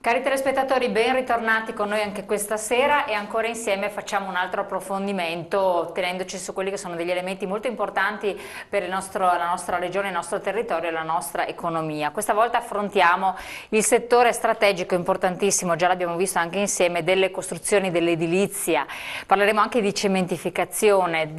Cari telespettatori, ben ritornati con noi anche questa sera e ancora insieme facciamo un altro approfondimento tenendoci su quelli che sono degli elementi molto importanti per la nostra regione, il nostro territorio e la nostra economia. Questa volta affrontiamo il settore strategico importantissimo, già l'abbiamo visto anche insieme, delle costruzioni, dell'edilizia. Parleremo anche di cementificazione,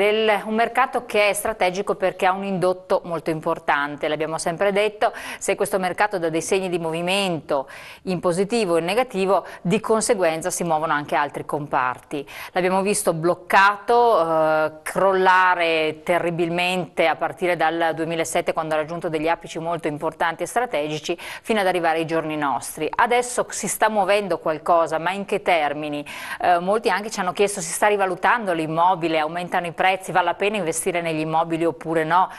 un mercato che è strategico perché ha un indotto molto importante. L'abbiamo sempre detto, se questo mercato dà dei segni di movimento in positivo e in negativo, di conseguenza si muovono anche altri comparti. L'abbiamo visto bloccato, crollare terribilmente a partire dal 2007, quando ha raggiunto degli apici molto importanti e strategici, fino ad arrivare ai giorni nostri. Adesso si sta muovendo qualcosa, ma in che termini? Molti anche ci hanno chiesto: si sta rivalutando l'immobile, aumentano i prezzi, vale la pena investire negli immobili oppure no?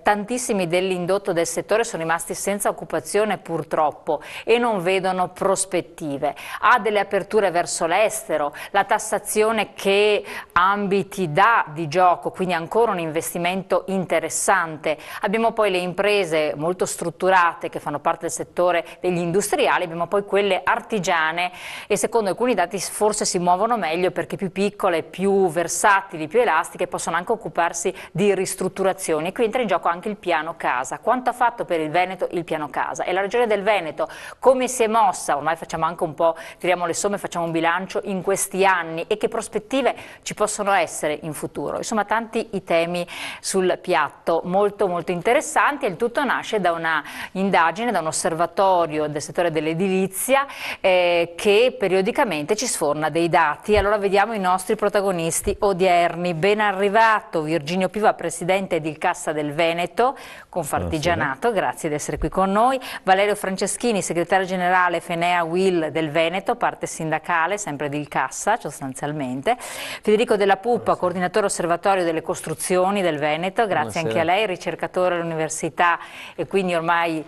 Tantissimi dell'indotto del settore sono rimasti senza occupazione purtroppo e non vedono prospettive. Ha delle aperture verso l'estero, la tassazione che ambiti dà di gioco, quindi ancora un investimento interessante. Abbiamo poi le imprese molto strutturate che fanno parte del settore degli industriali, abbiamo poi quelle artigiane e secondo alcuni dati forse si muovono meglio perché più piccole, più versatili, più elastiche, possono anche occuparsi di ristrutturazioni. E qui entra in gioco anche il piano casa. Quanto ha fatto per il Veneto il piano casa? E la regione del Veneto come si è mossa? Ormai facciamo anche un po', tiriamo le somme, facciamo un bilancio in questi anni e che prospettive ci possono essere in futuro. Insomma, tanti i temi sul piatto, molto molto interessanti, e il tutto nasce da una indagine, da un osservatorio del settore dell'edilizia che periodicamente ci sforna dei dati. Allora vediamo i nostri protagonisti odierni. Ben arrivato Virginio Piva, presidente di Cassa del Veneto, Confartigianato, grazie di essere qui con noi. Valerio Franceschini, segretario generale Fenea Will del Veneto, parte sindacale, sempre di Cassa sostanzialmente. Federico Della Puppa, coordinatore osservatorio delle costruzioni del Veneto, grazie anche a lei, ricercatore all'università e quindi ormai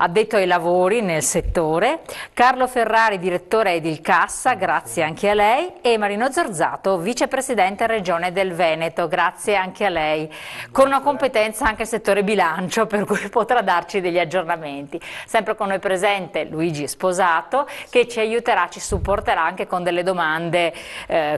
addetto ai lavori nel settore. Carlo Ferrari, direttore Edilcassa, grazie anche a lei, e Marino Zorzato, vicepresidente regione del Veneto, grazie anche a lei, con una competenza anche nel settore bilancio, per cui potrà darci degli aggiornamenti. Sempre con noi presente Luigi Sposato, che ci aiuterà, ci supporterà anche con delle domande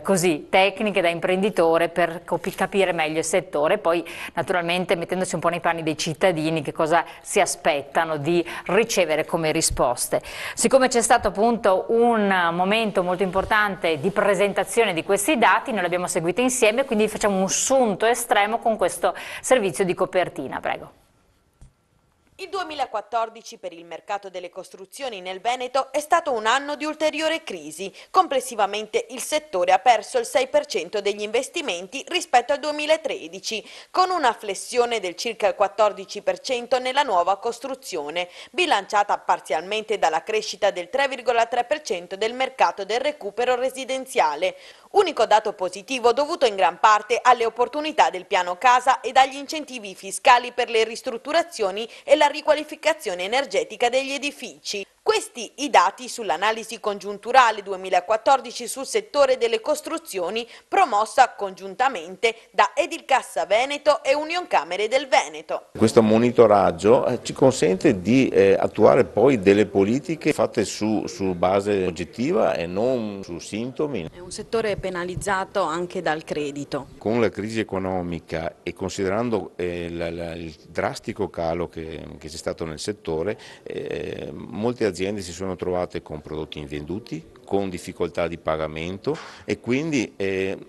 così tecniche da imprenditore per capire meglio il settore, poi naturalmente mettendosi un po' nei panni dei cittadini, che cosa si aspettano di ricevere come risposte. Siccome c'è stato appunto un momento molto importante di presentazione di questi dati, noi l'abbiamo seguito insieme, quindi facciamo un sunto estremo con questo servizio di copertina, prego. Il 2014 per il mercato delle costruzioni nel Veneto è stato un anno di ulteriore crisi. Complessivamente il settore ha perso il 6% degli investimenti rispetto al 2013, con una flessione del circa il 14% nella nuova costruzione, bilanciata parzialmente dalla crescita del 3,3% del mercato del recupero residenziale. Unico dato positivo dovuto in gran parte alle opportunità del piano casa e agli incentivi fiscali per le ristrutturazioni e la riqualificazione energetica degli edifici. Questi i dati sull'analisi congiunturale 2014 sul settore delle costruzioni promossa congiuntamente da Edilcassa Veneto e Unioncamere del Veneto. Questo monitoraggio ci consente di attuare poi delle politiche fatte su base oggettiva e non su sintomi. È un settore penalizzato anche dal credito. Con la crisi economica e considerando il drastico calo che c'è stato nel settore, molte aziende si sono trovate con prodotti invenduti, con difficoltà di pagamento e quindi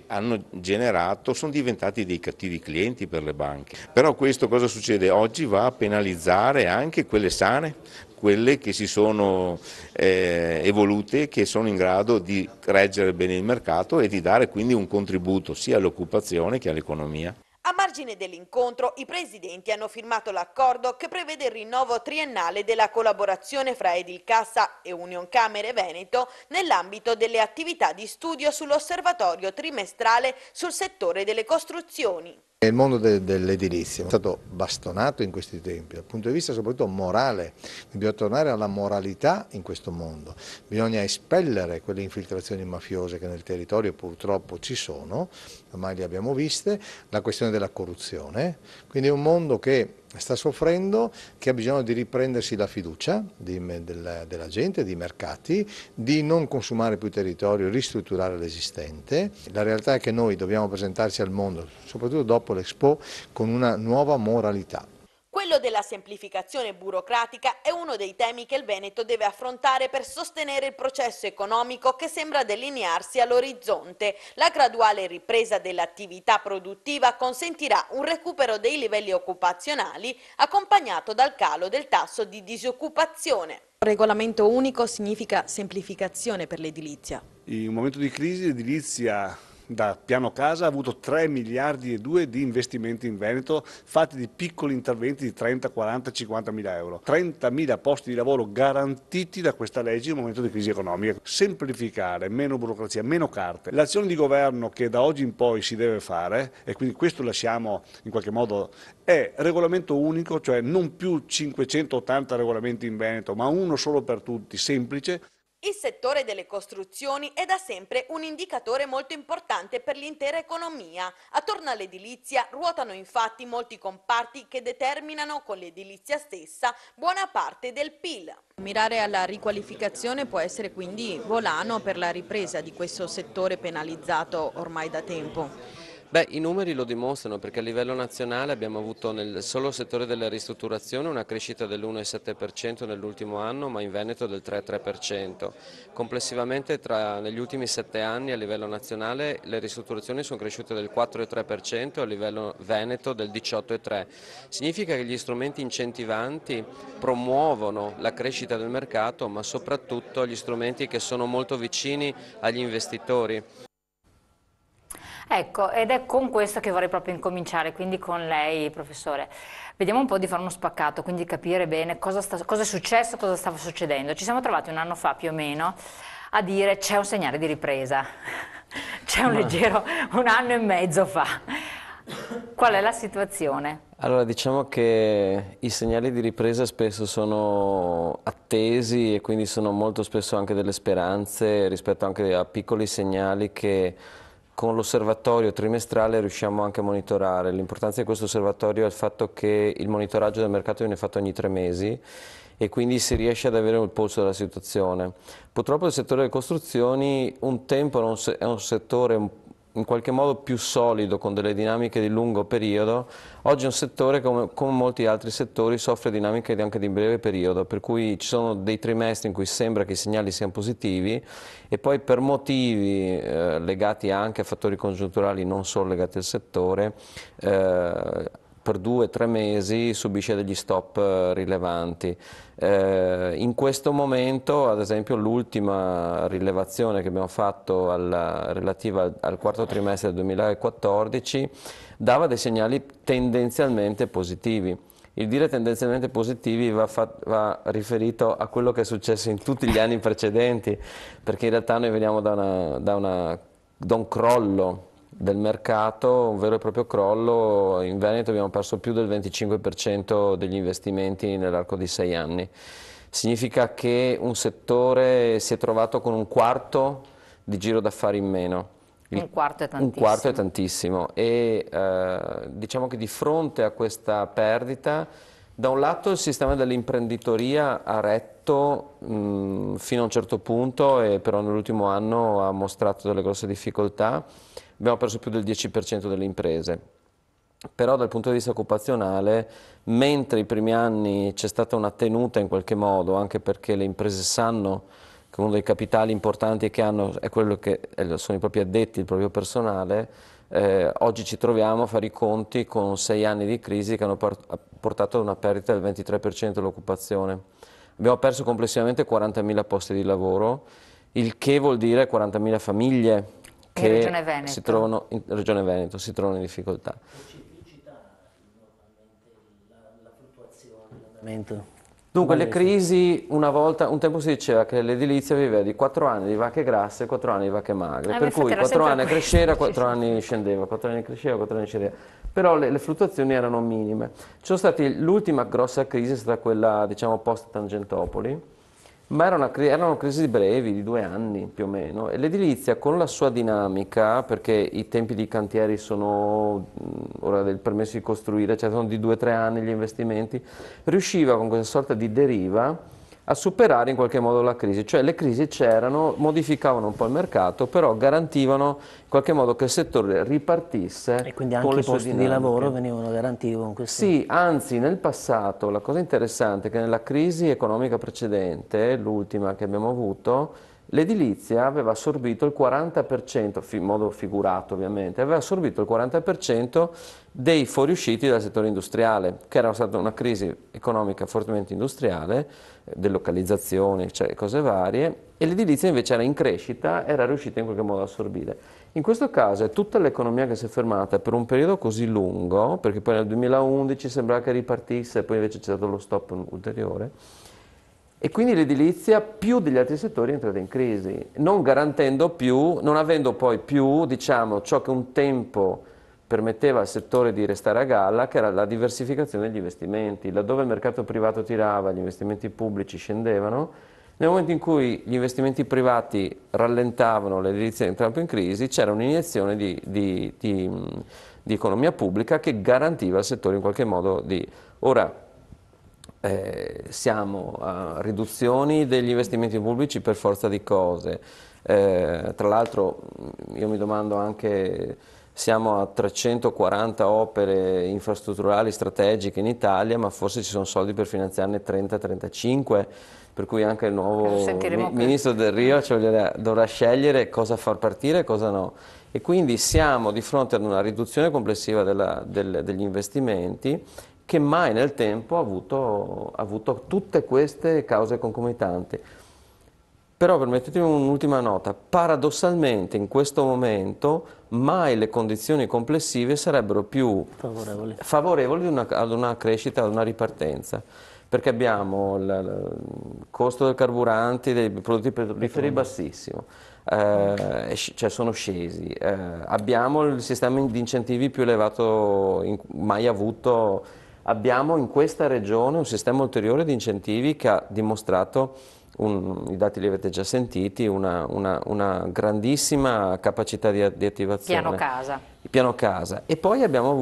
sono diventati dei cattivi clienti per le banche. Però questo cosa succede? Oggi va a penalizzare anche quelle sane, quelle che si sono evolute, che sono in grado di reggere bene il mercato e di dare quindi un contributo sia all'occupazione che all'economia. A margine dell'incontro, i presidenti hanno firmato l'accordo che prevede il rinnovo triennale della collaborazione fra Edilcassa e Unioncamere Veneto nell'ambito delle attività di studio sull'osservatorio trimestrale sul settore delle costruzioni. Il mondo dell'edilizia è stato bastonato in questi tempi, dal punto di vista soprattutto morale, bisogna tornare alla moralità in questo mondo, bisogna espellere quelle infiltrazioni mafiose che nel territorio purtroppo ci sono, ormai le abbiamo viste, la questione della corruzione, quindi è un mondo che sta soffrendo, che ha bisogno di riprendersi la fiducia della gente, dei mercati, di non consumare più territorio, ristrutturare l'esistente. La realtà è che noi dobbiamo presentarci al mondo, soprattutto dopo l'Expo, con una nuova moralità. Quello della semplificazione burocratica è uno dei temi che il Veneto deve affrontare per sostenere il processo economico che sembra delinearsi all'orizzonte. La graduale ripresa dell'attività produttiva consentirà un recupero dei livelli occupazionali accompagnato dal calo del tasso di disoccupazione. Regolamento unico significa semplificazione per l'edilizia. In un momento di crisi l'edilizia da piano casa ha avuto 3 miliardi e 2 di investimenti in Veneto fatti di piccoli interventi di 30, 40, 50 mila euro. 30.000 posti di lavoro garantiti da questa legge in un momento di crisi economica. Semplificare, meno burocrazia, meno carte. L'azione di governo che da oggi in poi si deve fare, e quindi questo lasciamo in qualche modo, è regolamento unico, cioè non più 580 regolamenti in Veneto, ma uno solo per tutti, semplice. Il settore delle costruzioni è da sempre un indicatore molto importante per l'intera economia. Attorno all'edilizia ruotano infatti molti comparti che determinano con l'edilizia stessa buona parte del PIL. Mirare alla riqualificazione può essere quindi volano per la ripresa di questo settore penalizzato ormai da tempo. Beh, i numeri lo dimostrano, perché a livello nazionale abbiamo avuto nel solo settore della ristrutturazione una crescita dell'1,7% nell'ultimo anno, ma in Veneto del 3,3%. Complessivamente negli ultimi 7 anni a livello nazionale le ristrutturazioni sono cresciute del 4,3%, a livello Veneto del 18,3%. Significa che gli strumenti incentivanti promuovono la crescita del mercato, ma soprattutto gli strumenti che sono molto vicini agli investitori. Ecco, ed è con questo che vorrei proprio incominciare, quindi con lei, professore. Vediamo un po' di fare uno spaccato, quindi capire bene cosa è successo, cosa stava succedendo. Ci siamo trovati un anno fa più o meno a dire c'è un segnale di ripresa, c'è un anno e mezzo fa. Qual è la situazione? Allora, diciamo che i segnali di ripresa spesso sono attesi e quindi sono molto spesso anche delle speranze rispetto anche a piccoli segnali che con l'osservatorio trimestrale riusciamo anche a monitorare. L'importanza di questo osservatorio è il fatto che il monitoraggio del mercato viene fatto ogni 3 mesi e quindi si riesce ad avere il polso della situazione. Purtroppo il settore delle costruzioni un tempo è un settore in qualche modo più solido, con delle dinamiche di lungo periodo. Oggi è un settore, come molti altri settori, soffre dinamiche anche di breve periodo, per cui ci sono dei trimestri in cui sembra che i segnali siano positivi e poi per motivi legati anche a fattori congiunturali non solo legati al settore, per 2-3 mesi subisce degli stop rilevanti. In questo momento, ad esempio, l'ultima rilevazione che abbiamo fatto relativa al quarto trimestre del 2014 dava dei segnali tendenzialmente positivi. Il dire tendenzialmente positivi va riferito a quello che è successo in tutti gli anni precedenti, perché in realtà noi veniamo da un crollo del mercato, un vero e proprio crollo. In Veneto abbiamo perso più del 25% degli investimenti nell'arco di 6 anni. Significa che un settore si è trovato con un quarto di giro d'affari in meno. Un quarto è tantissimo. Un quarto è tantissimo e diciamo che di fronte a questa perdita, da un lato il sistema dell'imprenditoria ha retto fino a un certo punto e però nell'ultimo anno ha mostrato delle grosse difficoltà. Abbiamo perso più del 10% delle imprese, però dal punto di vista occupazionale, mentre i primi anni c'è stata una tenuta in qualche modo, anche perché le imprese sanno che uno dei capitali importanti che hanno è quello che sono i propri addetti, il proprio personale, oggi ci troviamo a fare i conti con 6 anni di crisi che hanno portato ad una perdita del 23% dell'occupazione. Abbiamo perso complessivamente 40.000 posti di lavoro, il che vuol dire 40.000 famiglie che si trovano in Regione Veneto, si trovano in difficoltà. La fluttuazione, l'andamento. Dunque le crisi, un tempo si diceva che l'edilizia viveva di 4 anni di vacche grasse e 4 anni di vacche magre, per cui 4 anni cresceva, 4 anni scendeva, 4 anni cresceva, 4 anni scendeva, però le fluttuazioni erano minime. L'ultima grossa crisi è stata quella, diciamo, post Tangentopoli, Ma erano crisi brevi, di 2 anni più o meno, e l'edilizia con la sua dinamica, perché i tempi di cantieri sono, ora del permesso di costruire, cioè sono di 2 o 3 anni gli investimenti, riusciva con questa sorta di deriva a superare in qualche modo la crisi, cioè le crisi c'erano, modificavano un po' il mercato, però garantivano in qualche modo che il settore ripartisse E quindi con anche le i sue posti di dinamiche. lavoro venivano garantiti con questo. Sì, anzi nel passato la cosa interessante è che nella crisi economica precedente, l'ultima che abbiamo avuto, l'edilizia aveva assorbito il 40%, in modo figurato ovviamente, aveva assorbito il 40% dei fuoriusciti dal settore industriale, che era stata una crisi economica fortemente industriale, delocalizzazioni, cioè cose varie, e l'edilizia invece era in crescita, era riuscita in qualche modo ad assorbire. In questo caso è tutta l'economia che si è fermata per un periodo così lungo, perché poi nel 2011 sembrava che ripartisse, poi invece c'è stato lo stop ulteriore, e quindi l'edilizia più degli altri settori è entrata in crisi, non garantendo più, non avendo poi più, diciamo, ciò che un tempo permetteva al settore di restare a galla, che era la diversificazione degli investimenti. Laddove il mercato privato tirava, gli investimenti pubblici scendevano. Nel momento in cui gli investimenti privati rallentavano, l'edilizia entrava in crisi, c'era un'iniezione di economia pubblica che garantiva al settore in qualche modo di... Ora, siamo a riduzioni degli investimenti pubblici per forza di cose. Tra l'altro io mi domando anche, siamo a 340 opere infrastrutturali strategiche in Italia, ma forse ci sono soldi per finanziarne 30-35, per cui anche il nuovo ministro Del Rio dovrà scegliere cosa far partire e cosa no. E quindi siamo di fronte ad una riduzione complessiva degli investimenti che mai nel tempo ha avuto tutte queste cause concomitanti. Però permettetemi un'ultima nota, paradossalmente in questo momento mai le condizioni complessive sarebbero più favorevoli ad una crescita, ad una ripartenza, perché abbiamo il costo del carburante, dei prodotti petroliferi bassissimo, cioè sono scesi, abbiamo il sistema di incentivi più elevato mai avuto. Abbiamo in questa regione un sistema ulteriore di incentivi che ha dimostrato, i dati li avete già sentiti, una grandissima capacità di attivazione. Piano casa. Piano casa. E poi abbiamo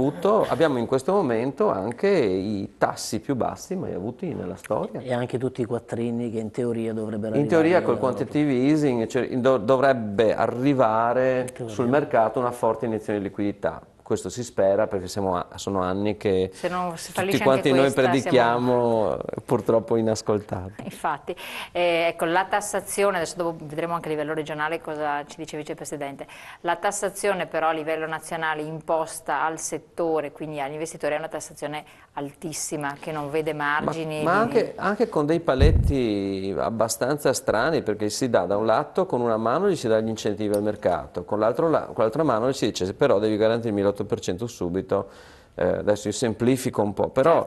in questo momento anche i tassi più bassi mai avuti nella storia. E anche tutti i quattrini che in teoria dovrebbero arrivare. In teoria col quantitative easing dovrebbe arrivare sul mercato una forte iniezione di liquidità. Questo si spera, perché sono anni che tutti quanti noi predichiamo, purtroppo inascoltati. Infatti, ecco, la tassazione, adesso dopo vedremo anche a livello regionale cosa ci dice il Vicepresidente, la tassazione però a livello nazionale imposta al settore, quindi agli investitori, è una tassazione altissima che non vede margini. Ma anche con dei paletti abbastanza strani, perché si dà da un lato, con una mano gli si dà gli incentivi al mercato, con l'altra mano gli si dice però devi garantirmi l'8% subito. Adesso io semplifico un po', però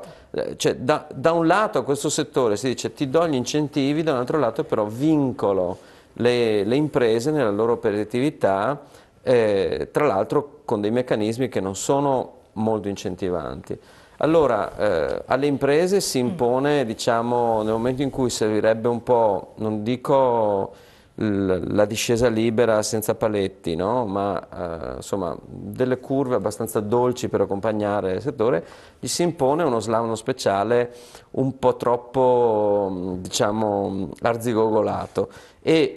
cioè, da un lato a questo settore si dice ti do gli incentivi, da un altro lato però vincolo le imprese nella loro operatività, tra l'altro con dei meccanismi che non sono molto incentivanti. Allora, alle imprese si impone, diciamo, nel momento in cui servirebbe un po', non dico la discesa libera senza paletti, no? Ma insomma delle curve abbastanza dolci per accompagnare il settore, gli si impone uno slalom speciale un po' troppo, diciamo, arzigogolato, e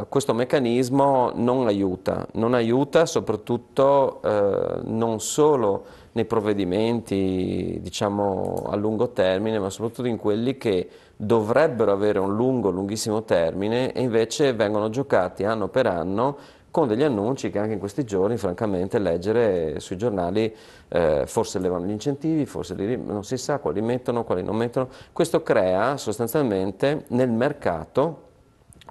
questo meccanismo non aiuta soprattutto non solo nei provvedimenti, diciamo, a lungo termine, ma soprattutto in quelli che dovrebbero avere un lunghissimo termine e invece vengono giocati anno per anno con degli annunci che anche in questi giorni, francamente, leggere sui giornali, forse levano gli incentivi, forse non si sa quali mettono, quali non mettono. Questo crea sostanzialmente nel mercato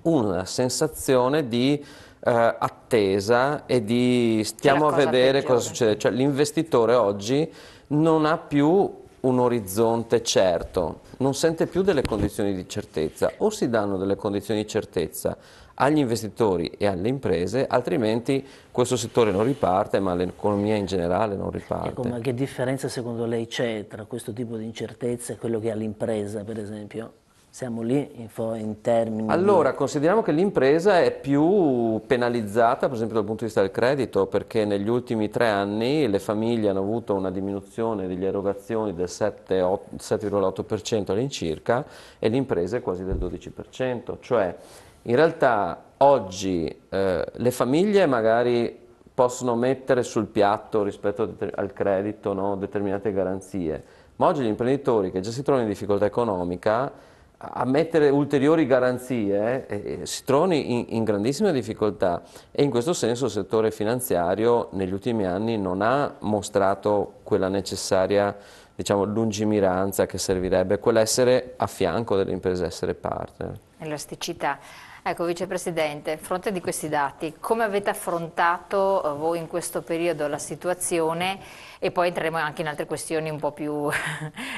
una sensazione di attesa e di stiamo a vedere cosa succede. Cioè l'investitore oggi non ha più un orizzonte certo, non sente più delle condizioni di certezza, o si danno delle condizioni di certezza agli investitori e alle imprese, altrimenti questo settore non riparte, ma l'economia in generale non riparte. Ecco, ma che differenza secondo lei c'è tra questo tipo di incertezza e quello che ha l'impresa, per esempio? Siamo lì in termini Allora, consideriamo che l'impresa è più penalizzata, per esempio dal punto di vista del credito, perché negli ultimi 3 anni le famiglie hanno avuto una diminuzione delle erogazioni del 7,8% all'incirca e le imprese quasi del 12%. Cioè, in realtà oggi le famiglie magari possono mettere sul piatto rispetto al credito, no, determinate garanzie, ma oggi gli imprenditori che già si trovano in difficoltà economica a mettere ulteriori garanzie si trovano in grandissima difficoltà e in questo senso il settore finanziario negli ultimi anni non ha mostrato quella necessaria, diciamo, lungimiranza che servirebbe, quell'essere a fianco delle imprese, essere partner. Elasticità. Ecco, Vicepresidente, a fronte di questi dati, come avete affrontato voi in questo periodo la situazione e poi entreremo anche in altre questioni un po' più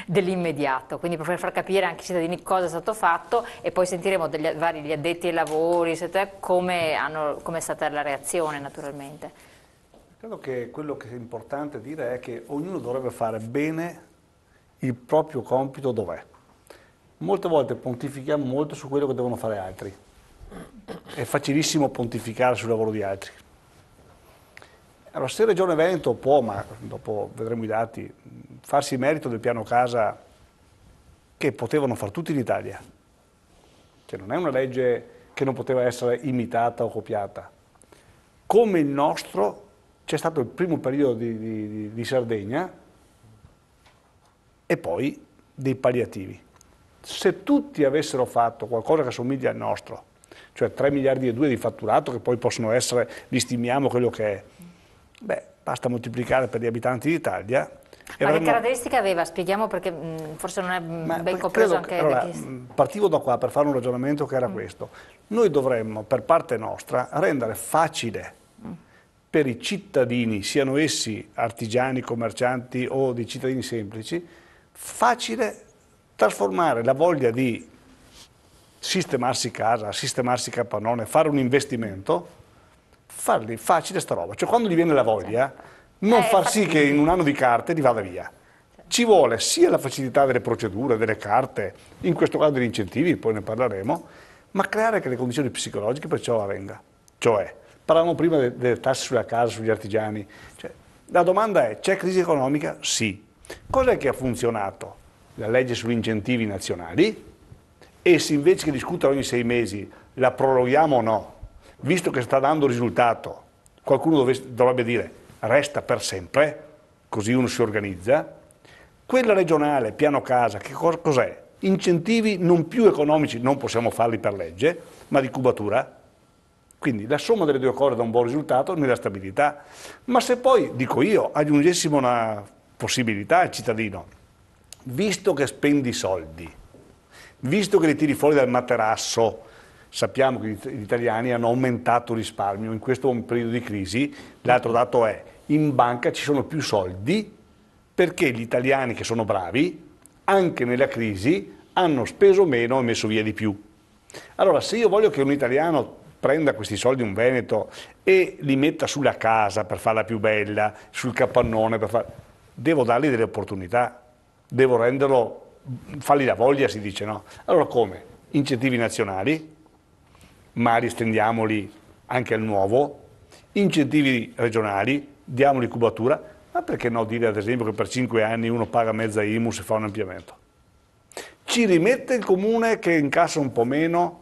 dell'immediato, quindi per far capire anche ai cittadini cosa è stato fatto e poi sentiremo degli vari addetti ai lavori, come è stata la reazione naturalmente. Credo che quello che è importante dire è che ognuno dovrebbe fare bene il proprio compito dov'è. Molte volte pontifichiamo molto su quello che devono fare altri. È facilissimo pontificare sul lavoro di altri. Allora, se Regione Veneto può, ma dopo vedremo i dati, farsi merito del piano casa che potevano far tutti in Italia, cioè non è una legge che non poteva essere imitata o copiata. Come il nostro, c'è stato il primo periodo di Sardegna e poi dei palliativi. Se tutti avessero fatto qualcosa che somiglia al nostro, cioè 3 miliardi e 2 di fatturato che poi possono essere, li stimiamo quello che è, beh, basta moltiplicare per gli abitanti d'Italia. Ma che caratteristiche aveva? Spieghiamo perché forse non è ben compreso anche allora, da chi... Partivo da qua per fare un ragionamento che era questo. Noi dovremmo, per parte nostra, rendere facile per i cittadini, siano essi artigiani, commercianti o dei cittadini semplici, facile trasformare la voglia di sistemarsi casa, sistemarsi capannone, fare un investimento, fargli facile sta roba. Cioè quando gli viene la voglia, non far sì che in un anno di carte gli vada via. Ci vuole sia la facilità delle procedure, delle carte, in questo caso degli incentivi, poi ne parleremo, ma creare anche le condizioni psicologiche per ciò avvenga. Cioè, parlavamo prima delle tasse sulla casa, sugli artigiani. Cioè, la domanda è, c'è crisi economica? Sì. Cos'è che ha funzionato? La legge sugli incentivi nazionali, e se invece che discutere ogni 6 mesi la proroghiamo o no, visto che sta dando risultato, qualcuno dovrebbe dire resta per sempre, così uno si organizza. Quella regionale, piano casa, che cos'è? Incentivi non più economici, non possiamo farli per legge, ma di cubatura. Quindi la somma delle due cose dà un buon risultato nella stabilità. Ma se poi, dico io, aggiungessimo una possibilità al cittadino, visto che spendi soldi, visto che li tiri fuori dal materasso, sappiamo che gli italiani hanno aumentato il risparmio in questo periodo di crisi, l'altro dato è, in banca ci sono più soldi perché gli italiani che sono bravi, anche nella crisi, hanno speso meno e messo via di più. Allora, se io voglio che un italiano prenda questi soldi, un veneto, e li metta sulla casa per farla più bella, sul capannone, devo dargli delle opportunità, devo renderlo, fargli la voglia, si dice, no? Allora come? Incentivi nazionali, ma estendiamoli anche al nuovo, incentivi regionali, diamoli cubatura, ma perché no dire ad esempio che per 5 anni uno paga mezza IMU se fa un ampliamento? Ci rimette il comune che incassa un po' meno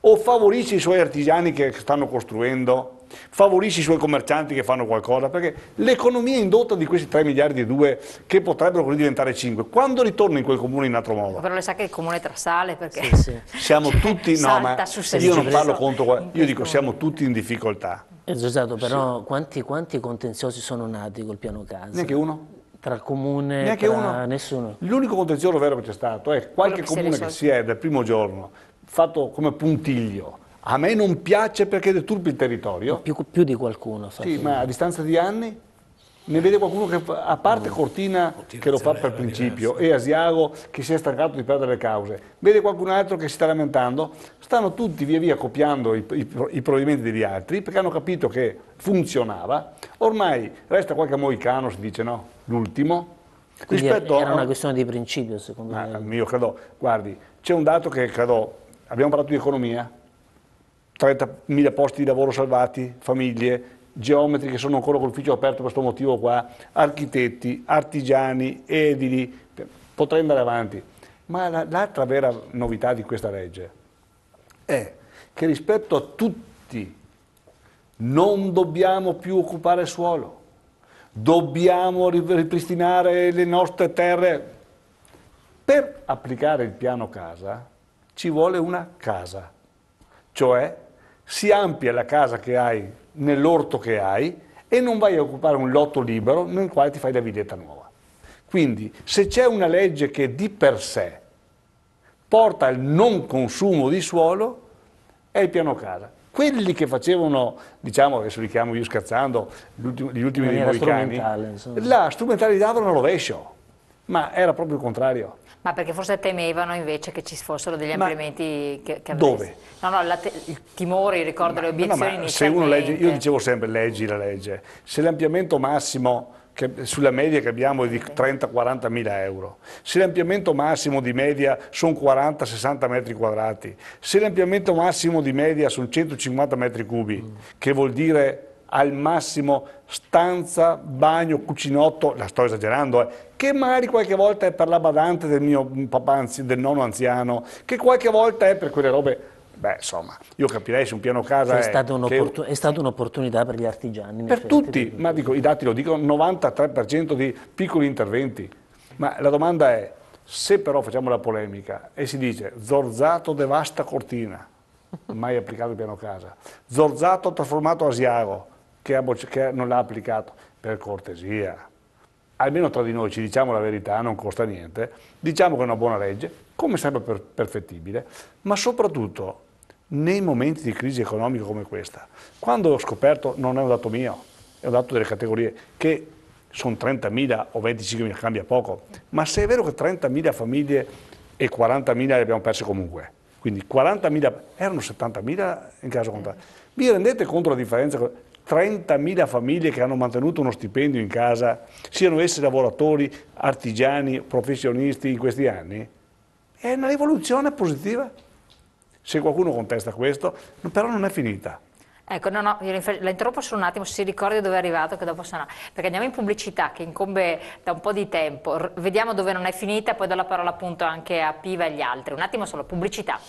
o favorisce i suoi artigiani che stanno costruendo, favorisce i suoi commercianti che fanno qualcosa, perché l'economia indotta di questi 3 miliardi e 2 che potrebbero così diventare 5, quando ritorna in quel comune in altro modo? Però le sa che il comune trasale perché Sì. Siamo tutti, no, ma io non parlo contro, io dico siamo tutti in difficoltà. Esatto, però quanti contenziosi sono nati col piano casa? Neanche uno. Tra il comune, Neanche uno. Nessuno. L'unico contenzioso vero che c'è stato è qualche comune che si è dal primo giorno fatto come puntiglio. A me non piace perché deturpi il territorio. Più di qualcuno. Sì, ma a distanza di anni ne vede qualcuno che, a parte Cortina che lo fa per principio e Asiago che si è stancato di perdere le cause, vede qualcun altro che si sta lamentando, stanno tutti via via copiando i provvedimenti degli altri perché hanno capito che funzionava. Ormai resta qualche mohicano, si dice no, l'ultimo, Quindi Rispetto era una questione di principio, secondo me. io credo, guardi, c'è un dato che credo, abbiamo parlato di economia, 30.000 posti di lavoro salvati, famiglie, geometri che sono ancora con l'ufficio aperto per questo motivo qua, architetti, artigiani, edili, potrei andare avanti. Ma l'altra vera novità di questa legge è che rispetto a tutti non dobbiamo più occupare suolo, dobbiamo ripristinare le nostre terre. Per applicare il piano casa ci vuole una casa, cioè si amplia la casa che hai nell'orto che hai e non vai a occupare un lotto libero nel quale ti fai la villetta nuova. Quindi se c'è una legge che di per sé porta al non consumo di suolo è il piano casa. Quelli che facevano, diciamo, adesso li chiamo io scherzando, gli ultimi dei mohicani, la strumentalizzavano al rovescio, ma era proprio il contrario. Ma perché forse temevano invece che ci fossero degli ampliamenti che dove? No, il timore, ricordo le obiezioni inizialmente. Se uno legge, io dicevo sempre leggi la legge, se l'ampliamento massimo sulla media che abbiamo è di 30-40 mila euro, se l'ampliamento massimo di media sono 40-60 metri quadrati, se l'ampliamento massimo di media sono 150 metri cubi, che vuol dire al massimo stanza, bagno, cucinotto, la sto esagerando, che magari qualche volta è per la badante del mio papà, del nonno anziano, che qualche volta è per quelle robe. Beh, insomma, io capirei se un piano casa è stata un'opportunità per gli artigiani. Per tutti, ma dico, i dati lo dicono, 93% di piccoli interventi. Ma la domanda è, se però facciamo la polemica e si dice Zorzato devasta Cortina, mai applicato il piano casa, Zorzato trasformato Asiago, che non l'ha applicato, per cortesia, almeno tra di noi ci diciamo la verità, non costa niente, diciamo che è una buona legge, come sempre perfettibile, ma soprattutto nei momenti di crisi economica come questa, quando ho scoperto, non è un dato mio, è un dato delle categorie, che sono 30.000 o 25.000, cambia poco, ma se è vero che 30.000 famiglie e 40.000 le abbiamo perse comunque, quindi 40.000, erano 70.000 in caso contrario, vi rendete conto la differenza? 30.000 famiglie che hanno mantenuto uno stipendio in casa, siano essi lavoratori, artigiani, professionisti in questi anni? È una rivoluzione positiva. Se qualcuno contesta questo, però non è finita. Ecco, no, io la interrompo solo un attimo, se si ricordi dove è arrivato, che dopo sarà. Perché andiamo in pubblicità, che incombe da un po' di tempo. Vediamo dove non è finita, poi do la parola appunto anche a Piva e agli altri. Un attimo solo, pubblicità.